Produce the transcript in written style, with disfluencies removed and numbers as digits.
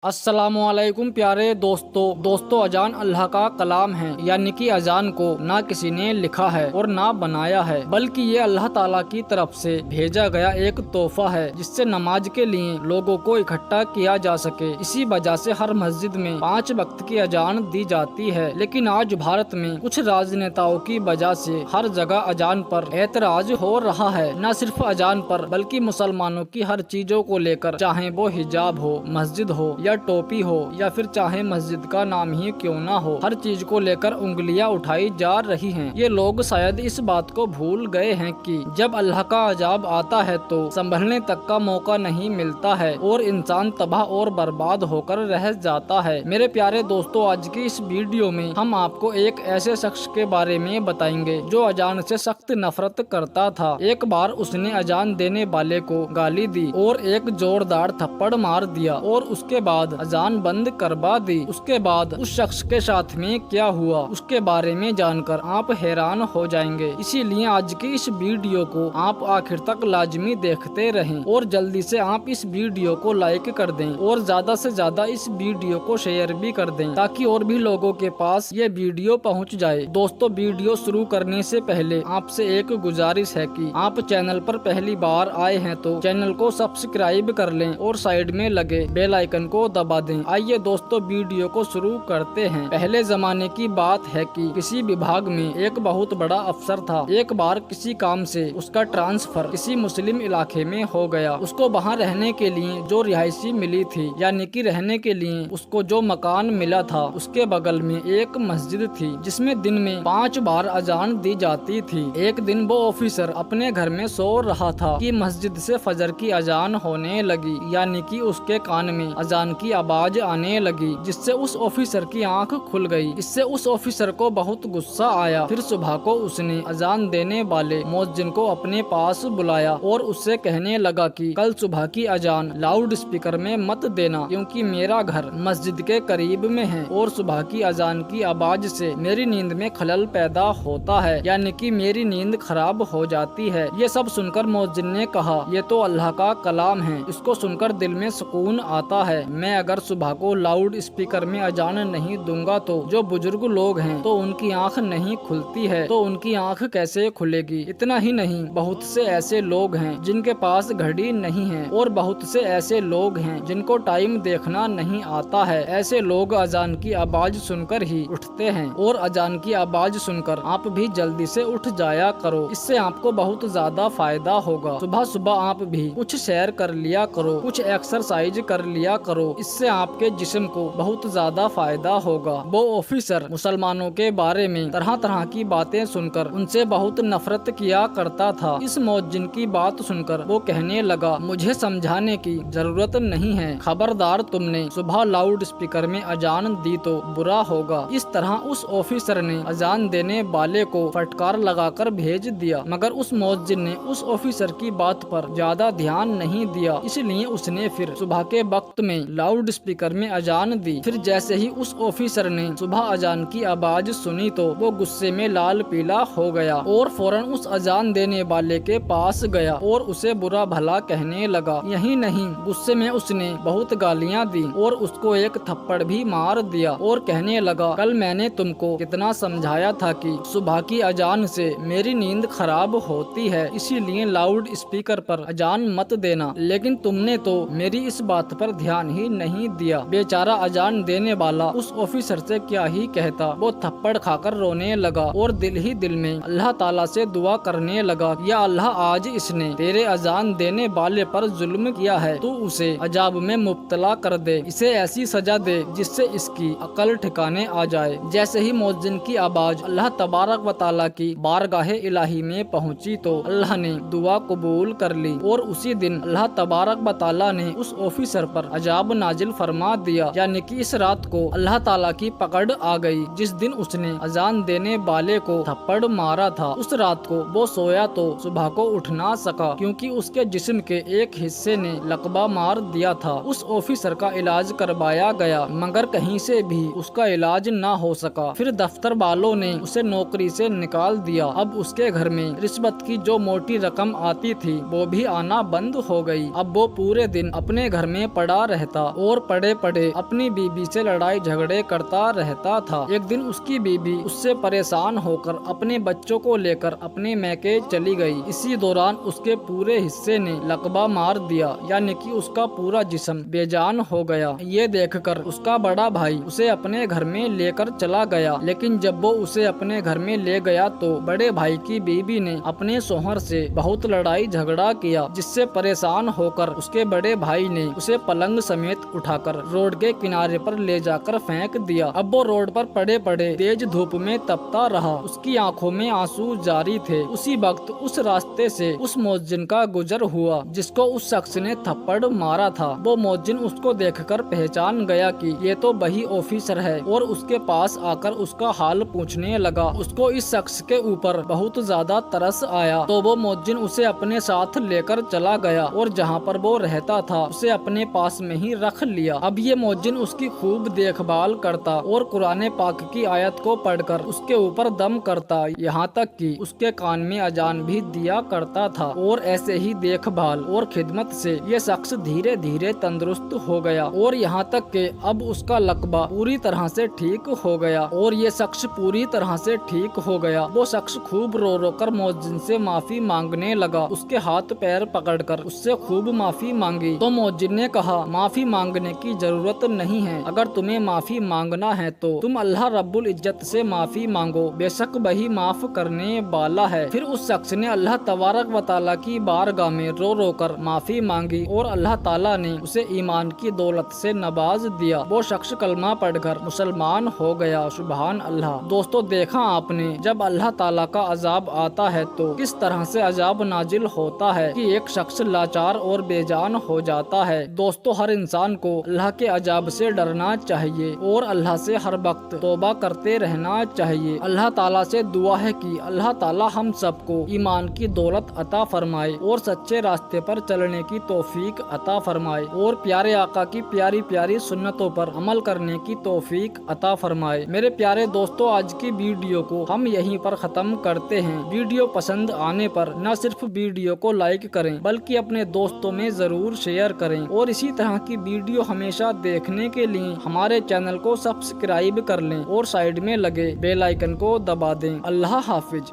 अस्सलामुअलैकुम प्यारे दोस्तों अजान अल्लाह का कलाम है, यानी कि अजान को ना किसी ने लिखा है और ना बनाया है, बल्कि ये अल्लाह ताला की तरफ से भेजा गया एक तोहफा है जिससे नमाज के लिए लोगों को इकट्ठा किया जा सके। इसी वजह से हर मस्जिद में 5 वक्त की अजान दी जाती है। लेकिन आज भारत में कुछ राजनेताओं की वजह से हर जगह अजान पर एतराज हो रहा है। न सिर्फ अजान पर बल्कि मुसलमानों की हर चीजों को लेकर, चाहे वो हिजाब हो, मस्जिद हो या टोपी हो, या फिर चाहे मस्जिद का नाम ही क्यों ना हो, हर चीज को लेकर उंगलियां उठाई जा रही हैं। ये लोग शायद इस बात को भूल गए हैं कि जब अल्लाह का अजाब आता है तो संभलने तक का मौका नहीं मिलता है और इंसान तबाह और बर्बाद होकर रह जाता है। मेरे प्यारे दोस्तों, आज की इस वीडियो में हम आपको एक ऐसे शख्स के बारे में बताएंगे जो अजान से सख्त नफरत करता था। एक बार उसने अजान देने वाले को गाली दी और एक जोरदार थप्पड़ मार दिया और उसके बाद अजान बंद करवा दी। उसके बाद उस शख्स के साथ में क्या हुआ, उसके बारे में जानकर आप हैरान हो जाएंगे। इसीलिए आज की इस वीडियो को आप आखिर तक लाजमी देखते रहें और जल्दी से आप इस वीडियो को लाइक कर दें और ज्यादा से ज्यादा इस वीडियो को शेयर भी कर दें ताकि और भी लोगों के पास ये वीडियो पहुंच जाए। दोस्तों, वीडियो शुरू करने से पहले आपसे एक गुजारिश है कि आप चैनल पर पहली बार आए हैं तो चैनल को सब्सक्राइब कर लें और साइड में लगे बेल आइकन को दबा दें। आइए दोस्तों, वीडियो को शुरू करते हैं। पहले जमाने की बात है कि किसी विभाग में एक बहुत बड़ा अफसर था। एक बार किसी काम से उसका ट्रांसफर किसी मुस्लिम इलाके में हो गया। उसको वहाँ रहने के लिए जो रिहायशी मिली थी, यानी कि रहने के लिए उसको जो मकान मिला था, उसके बगल में एक मस्जिद थी जिसमें दिन में 5 बार अजान दी जाती थी। एक दिन वो ऑफिसर अपने घर में सो रहा था कि मस्जिद से फजर की अजान होने लगी, यानी कि उसके कान में अजान की आवाज आने लगी, जिससे उस ऑफिसर की आंख खुल गई। इससे उस ऑफिसर को बहुत गुस्सा आया। फिर सुबह को उसने अजान देने वाले मुअज्जिन को अपने पास बुलाया और उससे कहने लगा कि कल सुबह की अजान लाउड स्पीकर में मत देना, क्योंकि मेरा घर मस्जिद के करीब में है और सुबह की अजान की आवाज से मेरी नींद में खलल पैदा होता है, यानी कि मेरी नींद खराब हो जाती है। ये सब सुनकर मुअज्जिन ने कहा, ये तो अल्लाह का कलाम है, इसको सुनकर दिल में सुकून आता है। मैं अगर सुबह को लाउड स्पीकर में अजान नहीं दूंगा तो जो बुजुर्ग लोग हैं तो उनकी आंख नहीं खुलती है, तो उनकी आंख कैसे खुलेगी। इतना ही नहीं, बहुत से ऐसे लोग हैं जिनके पास घड़ी नहीं है और बहुत से ऐसे लोग हैं जिनको टाइम देखना नहीं आता है। ऐसे लोग अजान की आवाज सुनकर ही उठते हैं और अजान की आवाज सुनकर आप भी जल्दी से उठ जाया करो। इससे आपको बहुत ज्यादा फायदा होगा। सुबह सुबह आप भी कुछ सैर कर लिया करो, कुछ एक्सरसाइज कर लिया करो, इससे आपके जिस्म को बहुत ज्यादा फायदा होगा। वो ऑफिसर मुसलमानों के बारे में तरह तरह की बातें सुनकर उनसे बहुत नफरत किया करता था। इस मुअज्जिन की बात सुनकर वो कहने लगा, मुझे समझाने की जरूरत नहीं है, खबरदार तुमने सुबह लाउड स्पीकर में अजान दी तो बुरा होगा। इस तरह उस ऑफिसर ने अजान देने वाले को फटकार लगाकर भेज दिया, मगर उस मुअज्जिन ने उस ऑफिसर की बात पर ज्यादा ध्यान नहीं दिया, इसलिए उसने फिर सुबह के वक्त में लाउड स्पीकर में अजान दी। फिर जैसे ही उस ऑफिसर ने सुबह अजान की आवाज सुनी तो वो गुस्से में लाल पीला हो गया और फौरन उस अजान देने वाले के पास गया और उसे बुरा भला कहने लगा। यही नहीं, गुस्से में उसने बहुत गालियां दी और उसको एक थप्पड़ भी मार दिया और कहने लगा, कल मैंने तुमको कितना समझाया था कि सुबह की अजान से मेरी नींद खराब होती है, इसीलिए लाउड स्पीकर पर अजान मत देना, लेकिन तुमने तो मेरी इस बात पर ध्यान ही नहीं दिया। बेचारा अजान देने वाला उस ऑफिसर से क्या ही कहता। वो थप्पड़ खाकर रोने लगा और दिल ही दिल में अल्लाह ताला से दुआ करने लगा, या अल्लाह, आज इसने तेरे अजान देने वाले पर जुल्म किया है, तू उसे अजाब में मुब्तला कर दे, इसे ऐसी सजा दे जिससे इसकी अकल ठिकाने आ जाए। जैसे ही मुअज्जिन की आवाज अल्लाह तबारक व तआला की बारगाह इलाही में पहुंची तो अल्लाह ने दुआ कबूल कर ली और उसी दिन अल्लाह तबारक व तआला ने उस ऑफिसर पर अजाब नाजिल फरमा दिया, यानी कि इस रात को अल्लाह ताला की पकड़ आ गई। जिस दिन उसने अजान देने वाले को थप्पड़ मारा था, उस रात को वो सोया तो सुबह को उठ ना सका, क्योंकि उसके जिस्म के एक हिस्से ने लकवा मार दिया था। उस ऑफिसर का इलाज करवाया गया, मगर कहीं से भी उसका इलाज ना हो सका। फिर दफ्तर वालों ने उसे नौकरी से निकाल दिया। अब उसके घर में रिश्वत की जो मोटी रकम आती थी वो भी आना बंद हो गई। अब वो पूरे दिन अपने घर में पड़ा रहता اور پڑے پڑے اپنی بیوی سے لڑائی جھگڑے کرتا رہتا تھا۔ ایک دن اس کی بیوی اس سے پریشان ہو کر اپنے بچوں کو لے کر اپنے میکے چلی گئی۔ اسی دوران اس کے پورے حصے نے لقبہ مار دیا، یعنی کہ اس کا پورا جسم بے جان ہو گیا۔ یہ دیکھ کر اس کا بڑا بھائی اسے اپنے گھر میں لے کر چلا گیا، لیکن جب وہ اسے اپنے گھر میں لے گیا تو بڑے بھائی کی بیوی نے اپنے شوہر سے بہت لڑائی جھگڑا کیا، جس سے پریشان ہو کر اس کے بڑے بھائی نے اسے پلنگ سمیت اٹھا کر روڈ کے کنارے پر لے جا کر پھینک دیا۔ اب وہ روڈ پر پڑے پڑے تیز دھوپ میں تپتا رہا، اس کی آنکھوں میں آنسو جاری تھے۔ اسی وقت اس راستے سے اس مؤذن کا گزر ہوا جس کو اس شخص نے تھپڑ مارا تھا۔ وہ مؤذن اس کو دیکھ کر پہچان گیا کہ یہ تو وہی آفیسر ہے، اور اس کے پاس آ کر اس کا حال پوچھنے لگا۔ اس کو اس شخص کے اوپر بہت زیادہ ترس آیا تو وہ مؤذن اسے اپنے ساتھ لے کر چلا گیا اور جہاں پر وہ رہتا تھا اسے اپنے پاس میں ہی رکھ لیا۔ اب یہ مؤذن اس کی خوب دیکھ بھال کرتا اور قرآن پاک کی آیت کو پڑھ کر اس کے اوپر دم کرتا، یہاں تک کہ اس کے کان میں اذان بھی دیا کرتا تھا۔ اور ایسے ہی دیکھ بھال اور خدمت سے یہ شخص دھیرے دھیرے تندرست ہو گیا، اور یہاں تک کہ اب اس کا لقبہ پوری طرح سے ٹھیک ہو گیا۔ اور یہ شخص پوری طرح سے ٹھیک ہو گیا۔ وہ شخص خوب رو رو کر مؤذن سے معافی مانگنے لگا، اس کے ہاتھ پیر پکڑ کر اس سے خوب معافی مانگی تو مؤذن نے کہا، معافی مانگنے کی ضرورت نہیں ہے، اگر تمہیں معافی مانگنا ہے تو تم اللہ رب العزت سے معافی مانگو، بے شک وہی معاف کرنے والا ہے۔ پھر اس شخص نے اللہ تبارک و تعالیٰ کی بارگاہ میں رو رو کر معافی مانگی اور اللہ تعالیٰ نے اسے ایمان کی دولت سے نواز دیا۔ وہ شخص کلمہ پڑھ کر مسلمان ہو گیا۔ سبحان اللہ۔ دوستو دیکھا آپ نے، جب اللہ تعالیٰ کا عذاب آتا ہے تو کس طرح سے عذاب نازل ہوتا ہے کہ ایک شخص لاچار اور بے جان ہو جاتا ہے۔ دوستو ہر انسان کو اللہ کے عذاب سے ڈرنا چاہیے اور اللہ سے ہر وقت توبہ کرتے رہنا چاہیے۔ اللہ تعالیٰ سے دعا ہے کہ اللہ تعالیٰ ہم سب کو ایمان کی دولت عطا فرمائے اور سچے راستے پر چلنے کی توفیق عطا فرمائے اور پیارے آقا کی پیاری پیاری سنتوں پر عمل کرنے کی توفیق عطا فرمائے۔ میرے پیارے دوستو، آج کی ویڈیو کو ہم یہیں پر ختم کرتے ہیں۔ ویڈیو پسند آنے پر نہ صرف ویڈیو کو لائک کریں بلکہ اپنے دوستوں میں ضرور شیئر کریں، اور اسی طرح کی ویڈیو ہمیشہ دیکھنے کے لیے ہمارے چینل کو سبسکرائب کر لیں اور سائیڈ میں لگے بیل آئیکن کو دبا دیں۔ اللہ حافظ۔